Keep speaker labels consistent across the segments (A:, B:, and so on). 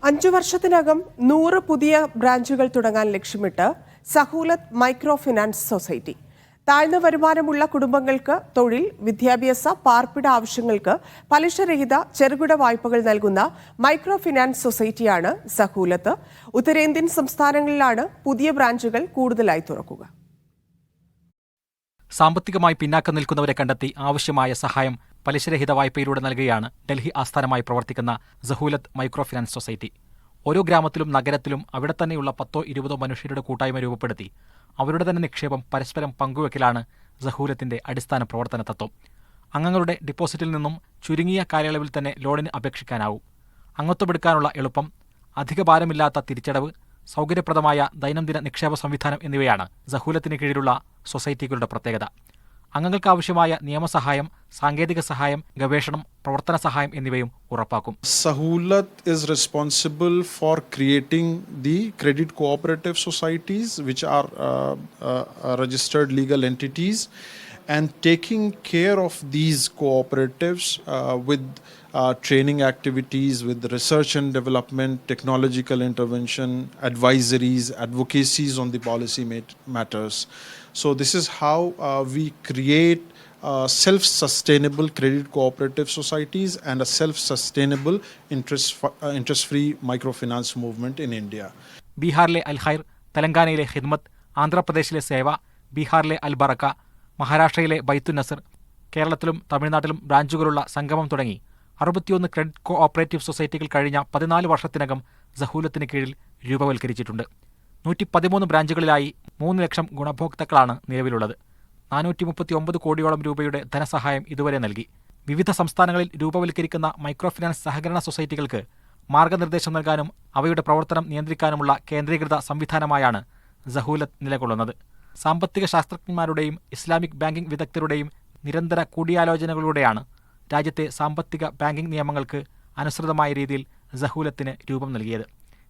A: 5 വർഷത്തിനകം 100 പുതിയ ബ്രാഞ്ചുകൾ തുടങ്ങാൻ ലക്ഷ്യമിട്ട് സഹൂലത്ത് മൈക്രോ ഫിനാൻസ് സൊസൈറ്റി. താഴ്ന്ന വരുമാനമുള്ള കുടുംബങ്ങൾക്ക് തൊഴിൽ, വിദ്യാഭ്യാസ, പാർപ്പിട ആവശ്യങ്ങൾക്ക് പലിശരഹിത ചെറുകിട വായ്പകൾ നൽകുന്ന മൈക്രോ ഫിനാൻസ് സൊസൈറ്റിയാണ് സഹൂലത്ത്. ഉത്തരേന്ത്യൻ സംസ്ഥാനങ്ങളിലാണ് പുതിയ ബ്രാഞ്ചുകൾ കൂടുതലായി തുറക്കുക.
B: സാമ്പത്തികമായി പിന്നാക്കം നിൽക്കുന്നവരെ കണ്ടെത്തി ആവശ്യമായ സഹായം പലിശരഹിത വായ്പയിലൂടെ നൽകുകയാണ് ഡൽഹി ആസ്ഥാനമായി പ്രവർത്തിക്കുന്ന സഹൂലത്ത് മൈക്രോ ഫിനാൻസ് സൊസൈറ്റി. ഓരോ ഗ്രാമത്തിലും നഗരത്തിലും അവിടെ തന്നെയുള്ള 10-20 മനുഷ്യരുടെ കൂട്ടായ്മ രൂപപ്പെടുത്തി അവരുടെ തന്നെ നിക്ഷേപം പരസ്പരം പങ്കുവെക്കലാണ് സഹൂലത്തിന്റെ അടിസ്ഥാന പ്രവർത്തന തത്വം. അംഗങ്ങളുടെ ഡിപ്പോസിറ്റിൽ നിന്നും ചുരുങ്ങിയ കാലയളവിൽ തന്നെ ലോണിന് അപേക്ഷിക്കാനാവും. അംഗത്വമെടുക്കാനുള്ള എളുപ്പം, അധിക ഭാരമില്ലാത്ത തിരിച്ചടവ്, സൗകര്യപ്രദമായ ദൈനംദിന നിക്ഷേപ സംവിധാനം എന്നിവയാണ് സഹൂലത്തിന് കീഴിലുള്ള സൊസൈറ്റികളുടെ പ്രത്യേകത. അംഗങ്ങൾക്കാവശ്യമായ നിയമസഹായം, സാങ്കേതിക സഹായം, ഗവേഷണം, പ്രവർത്തന സഹായം എന്നിവയും ഉറപ്പാക്കും.
C: Sahulat is responsible for creating the credit cooperative societies, which are registered legal entities, and taking care of these cooperatives with training activities, with research and development, technological intervention, advisories, advocacies on the policy matters. So this is how we create self-sustainable credit cooperative societies and a self-sustainable interest-free microfinance movement in India.
B: ബീഹാറിലെ അൽ ഖൈർ, തെലങ്കാനയിലെ ഖിദ്മത്ത്, ആന്ധ്രാപ്രദേശിലെ സേവ, ബീഹാറിലെ അൽ ബറക്ക, മഹാരാഷ്ട്രയിലെ ബൈത്തുൻ നസർ, കേരളത്തിലും തമിഴ്നാട്ടിലും ബ്രാഞ്ചുകളുള്ള സംഗമം തുടങ്ങി 61 ക്രെഡിറ്റ് കോ ഓപ്പറേറ്റീവ് സൊസൈറ്റികൾ കഴിഞ്ഞ 14 വർഷത്തിനകം സഹൂലത്തിന് കീഴിൽ രൂപവൽക്കരിച്ചിട്ടുണ്ട്. 113 ബ്രാഞ്ചുകളിലായി 3 ലക്ഷം ഗുണഭോക്താക്കളാണ് നിലവിലുള്ളത്. 439 കോടിയോളം രൂപയുടെ ധനസഹായം ഇതുവരെ നൽകി. വിവിധ സംസ്ഥാനങ്ങളിൽ രൂപവൽക്കരിക്കുന്ന മൈക്രോ ഫിനാൻസ് സഹകരണ സൊസൈറ്റികൾക്ക് മാർഗനിർദ്ദേശം നൽകാനും അവയുടെ പ്രവർത്തനം നിയന്ത്രിക്കാനുമുള്ള കേന്ദ്രീകൃത സംവിധാനമായാണ് സഹൂലത്ത് നിലകൊള്ളുന്നത്. സാമ്പത്തിക ശാസ്ത്രജ്ഞന്മാരുടെയും ഇസ്ലാമിക് ബാങ്കിംഗ് വിദഗ്ധരുടെയും നിരന്തര കൂടിയാലോചനകളിലൂടെയാണ് രാജ്യത്തെ സാമ്പത്തിക ബാങ്കിംഗ് നിയമങ്ങൾക്ക് അനുസൃതമായ രീതിയിൽ സഹൂലത്തിന് രൂപം നൽകിയത്.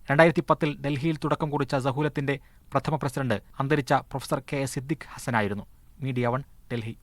B: 2010 ഡൽഹിയിൽ തുടക്കം കുറിച്ച സഹൂലത്തിന്റെ പ്രഥമ പ്രസിഡന്റ് അന്തരിച്ച പ്രൊഫസർ കെ. സിദ്ദിഖ് ഹസനായിരുന്നു. മീഡിയ 1, ഡൽഹി.